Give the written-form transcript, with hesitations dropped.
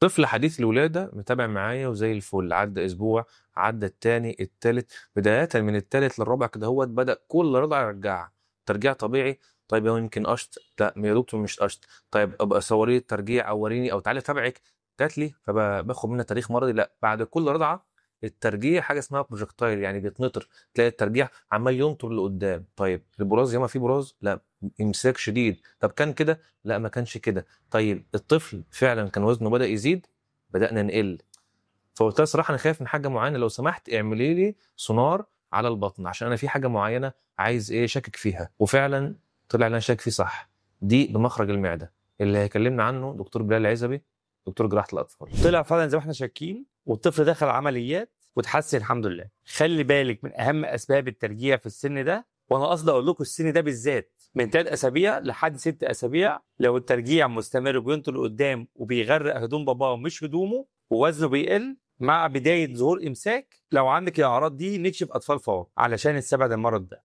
طفل حديث الولادة متابع معايا وزي الفل، عدى أسبوع، عدى التاني، التالت، بداية من التالت للرابع كده هوت بدأ كل رضع يرجعها ترجيع طبيعي. طيب هو يمكن قشط، لا يا دكتور مش قشط. طيب ابقى صوري الترجيع او وريني او تعالي تابعك. جات لي فباخد منها تاريخ مرضي، لا بعد كل رضعه الترجيع حاجه اسمها بروجكتايل، يعني بيتنطر، تلاقي الترجيع عمال ينطر لقدام. طيب البراز ياما في براز، لا امساك شديد. طب كان كده، لا ما كانش كده. طيب الطفل فعلا كان وزنه بدأ يزيد، بدأنا نقل. فقلت لها صراحة أنا خايف من حاجة معينة، لو سمحت اعملي لي سونار على البطن عشان أنا في حاجة معينة عايز إيه شاكك فيها. وفعلا طلع لنا شاك فيه صح، دي بمخرج المعدة اللي هيكلمنا عنه دكتور بلال العزبي، دكتور جراحة الأطفال. طلع فعلا زي ما احنا شاكين، والطفل دخل عمليات وتحسن الحمد لله. خلي بالك من اهم اسباب الترجيع في السن ده، وانا قصدي اقول لكم السن ده بالذات من 3 اسابيع لحد 6 اسابيع. لو الترجيع مستمر وبينطر لقدام وبيغرق هدوم باباه مش هدومه ووزنه بيقل مع بدايه ظهور امساك، لو عندك الاعراض دي نكشف اطفال فور علشان نستبعد المرض ده.